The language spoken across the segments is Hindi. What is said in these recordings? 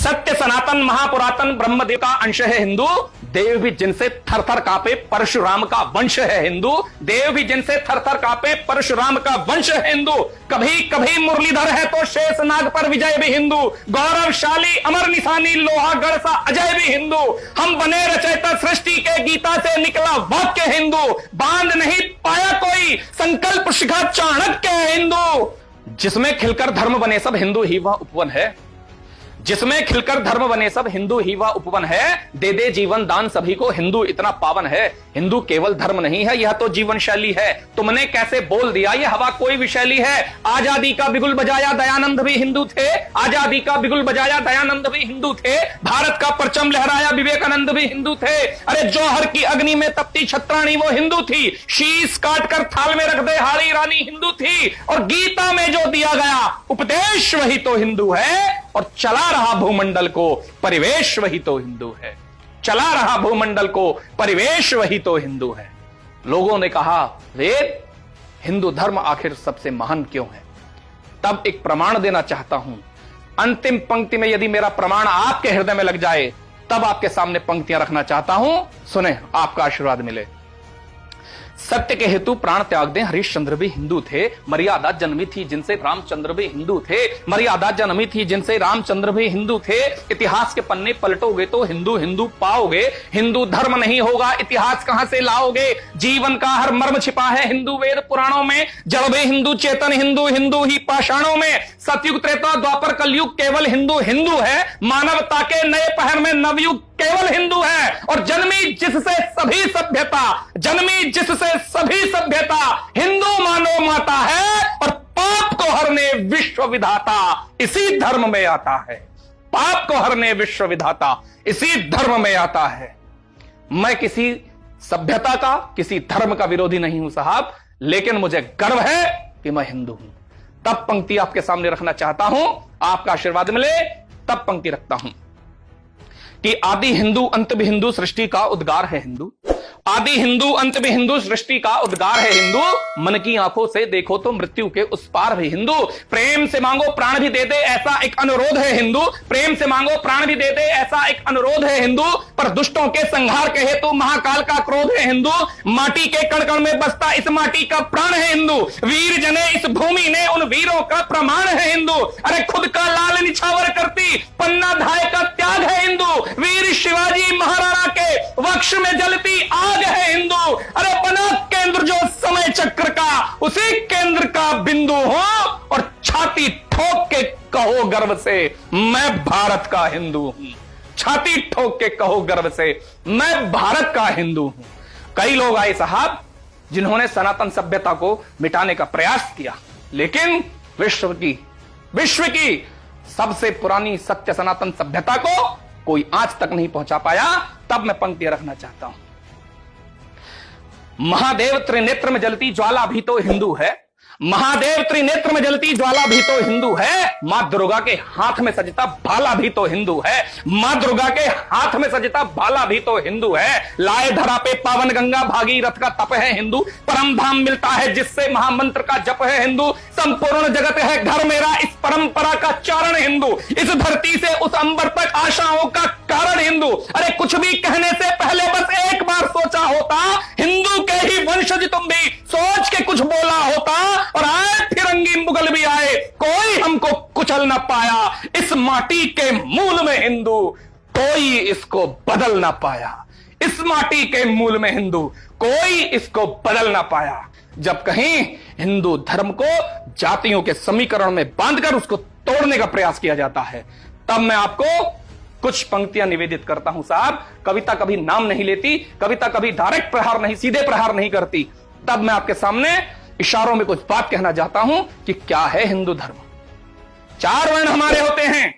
सत्य सनातन महापुरातन ब्रह्मदेव का अंश है हिंदू। देव भी जिनसे थर थर कांपे परशुराम का वंश है हिंदू। देव भी जिनसे थर थर कांपे परशुराम का वंश है हिंदू। कभी कभी मुरलीधर है तो शेषनाग पर विजय भी हिंदू। गौरवशाली अमर निशानी लोहागढ़ सा अजय भी हिंदू। हम बने रचयिता सृष्टि के गीता से निकला वाक्य हिंदू। बांध नहीं पाया कोई संकल्प शिखा चाणक्य है हिंदू। जिसमें खिलकर धर्म बने सब हिंदू ही वह उपवन है। जिसमें खिलकर धर्म बने सब हिंदू ही वह उपवन है। दे दे जीवन दान सभी को हिंदू इतना पावन है। हिंदू केवल धर्म नहीं है, यह तो जीवन शैली है। तुमने कैसे बोल दिया यह हवा कोई विशैली है। आजादी का बिगुल बजाया दयानंद भी हिंदू थे। आजादी का बिगुल बजाया दयानंद भी हिंदू थे। भारत का परचम लहराया विवेकानंद भी हिंदू थे। अरे जौहर की अग्नि में तपती छत्राणी वो हिंदू थी। शीश काट कर थाल में रख दे हाड़ी रानी हिंदू थी। और गीता में जो दिया गया उपदेश वही तो हिंदू है। और चला रहा भूमंडल को परिवेश वही तो हिंदू है। चला रहा भूमंडल को परिवेश वही तो हिंदू है। लोगों ने कहा वेद हिंदू धर्म आखिर सबसे महान क्यों है। तब एक प्रमाण देना चाहता हूं। अंतिम पंक्ति में यदि मेरा प्रमाण आपके हृदय में लग जाए तब आपके सामने पंक्तियां रखना चाहता हूं। सुने, आपका आशीर्वाद मिले। सत्य के हेतु प्राण त्याग दें हरिश्चंद्र भी हिंदू थे। मर्यादा जन्मी थी जिनसे रामचंद्र भी हिंदू थे। मर्यादा जन्मी थी जिनसे रामचंद्र भी हिंदू थे। इतिहास के पन्ने पलटोगे तो हिंदू हिंदू पाओगे। हिंदू धर्म नहीं होगा इतिहास कहां से लाओगे। जीवन का हर मर्म छिपा है हिंदू वेद पुराणों में। जड़ भी हिंदू चेतन हिंदू हिंदू ही पाषाणों में। सतयुग त्रेता द्वापर कलयुग केवल हिंदू हिंदू है। मानवता के नए पहर में नवयुग केवल हिंदू है। और जन्मी जिससे सभी सभ्यता, जन्मी जिससे सभी सभ्यता हिंदू मानो माता है। और पाप को हरने विश्व विधाता इसी धर्म में आता है। पाप को हरने विश्व विधाता इसी धर्म में आता है। मैं किसी सभ्यता का किसी धर्म का विरोधी नहीं हूं साहब, लेकिन मुझे गर्व है कि मैं हिंदू हूं। तब पंक्ति आपके सामने रखना चाहता हूं। आपका आशीर्वाद मिले तब पंक्ति रखता हूं कि आदि हिंदू अंत भी हिंदू सृष्टि का उद्गार है हिंदू। आदि हिंदू अंत भी हिंदू सृष्टि का उद्गार है हिंदू। मन की आंखों से देखो तो मृत्यु के उस पार भी हिंदू। प्रेम से मांगो प्राण भी दे दे ऐसा एक अनुरोध है हिंदू। प्रेम से मांगो प्राण भी दे दे ऐसा एक अनुरोध है हिंदू। पर दुष्टों के संहार के हेतु महाकाल का क्रोध है हिंदू। माटी के कण कण में बसता इस माटी का प्राण है हिंदू। वीर जने इस भूमि ने उन वीरों का प्रमाण है हिंदू। अरे खुद का लाल निछावर करती पन्ना धाय का त्याग है हिंदू। वीर शिवाजी महाराणा के वक्ष में जलती आग है हिंदू। अरे बना केंद्र जो समय चक्र का उसी केंद्र का बिंदु हो। और छाती ठोक के कहो गर्व से मैं भारत का हिंदू हूं। छाती ठोक के कहो गर्व से मैं भारत का हिंदू हूं। कई लोग आए साहब जिन्होंने सनातन सभ्यता को मिटाने का प्रयास किया, लेकिन विश्व की सबसे पुरानी सत्य सनातन सभ्यता को कोई आज तक नहीं पहुंचा पाया। तब मैं पंक्ति रखना चाहता हूं। महादेव त्रिनेत्र में जलती ज्वाला भी तो हिंदू है। महादेव त्रिनेत्र में जलती ज्वाला भी तो हिंदू है। मां दुर्गा के हाथ में सजता भाला भी तो हिंदू है। मां दुर्गा के हाथ में सजता भाला भी तो हिंदू है। लाए धरा पे पावन गंगा भागीरथ का तप है हिंदू। परम धाम मिलता है जिससे महामंत्र का जप है हिंदू। संपूर्ण जगत है घर मेरा इस परंपरा का चारण हिंदू। इस धरती से उस अंबर तक आशाओं का कारण हिंदू। अरे कुछ भी कहने से पहले बस एक बार सोचा होता। हिंदू के ही वंशज तुम भी सोच के कुछ बोला होता। और आए फिरंगी मुगल भी आए कोई हमको कुचल ना पाया। इस माटी के मूल में हिंदू कोई इसको बदल ना पाया। इस माटी के मूल में हिंदू कोई इसको बदल ना पाया। जब कहीं हिंदू धर्म को जातियों के समीकरण में बांधकर उसको तोड़ने का प्रयास किया जाता है, तब मैं आपको कुछ पंक्तियां निवेदित करता हूं साहब। कविता कभी नाम नहीं लेती, कविता कभी डायरेक्ट प्रहार नहीं, सीधे प्रहार नहीं करती। तब मैं आपके सामने इशारों में कुछ बात कहना चाहता हूं कि क्या है हिंदू धर्म। 4 वर्ण हमारे होते हैं,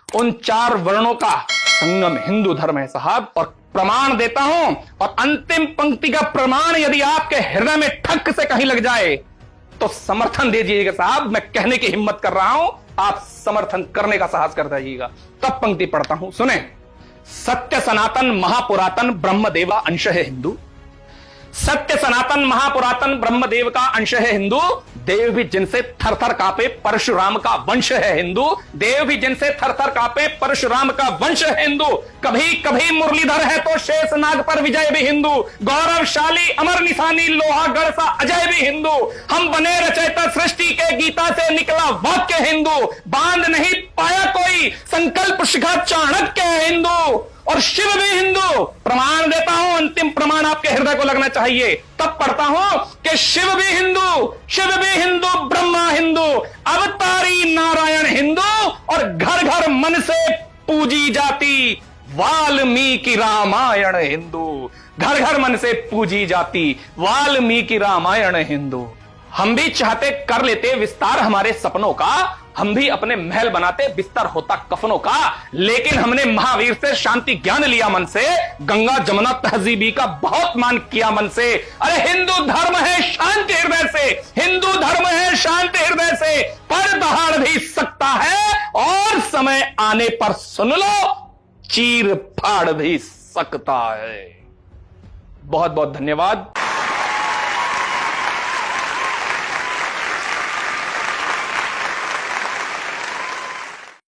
उन 4 वर्णों का संगम हिंदू धर्म है साहब। और प्रमाण देता हूं, और अंतिम पंक्ति का प्रमाण यदि आपके हृदय में ठक से कहीं लग जाए तो समर्थन दे दीजिएगा साहब। मैं कहने की हिम्मत कर रहा हूं, आप समर्थन करने का साहस कर दीजिएगा। तब पंक्ति पढ़ता हूं, सुने। सत्य सनातन महापुरातन ब्रह्मदेवा अंश है हिंदू। सत्य सनातन महापुरातन ब्रह्मदेव का अंश है हिंदू, देव भी जिनसे थर थर कांपे परशुराम का वंश है हिंदू, देव भी जिनसे थर थर कांपे परशुराम का वंश है हिंदू। कभी कभी मुरलीधर है तो शेषनाग पर विजय भी हिंदू, गौरवशाली अमर निशानी लोहागढ़ सा अजय भी हिंदू। हम बने रचयिता सृष्टि के गीता से निकला वाक्य हिंदू, बांध नहीं पाया कोई संकल्प शिखा चाणक्य है हिंदू। और शिव भी हिंदू, प्रमाण देता हूं, अंतिम प्रमाण आपके हृदय को लगना चाहिए, तब पढ़ता हूं कि शिव भी हिंदू, शिव भी हिंदू, ब्रह्मा हिंदू, अवतारी नारायण हिंदू, और घर घर मन से पूजी जाती वाल्मीकि रामायण हिंदू, घर घर मन से पूजी जाती वाल्मीकि रामायण हिंदू। हम भी चाहते कर लेते विस्तार हमारे सपनों का, हम भी अपने महल बनाते बिस्तर होता कफनों का, लेकिन हमने महावीर से शांति ज्ञान लिया मन से, गंगा जमुना तहजीबी का बहुत मान किया मन से। अरे हिंदू धर्म है शांति हृदय से, हिंदू धर्म है शांति हृदय से, पर दहाड़ भी सकता है और समय आने पर सुन लो चीर फाड़ भी सकता है। बहुत बहुत धन्यवाद।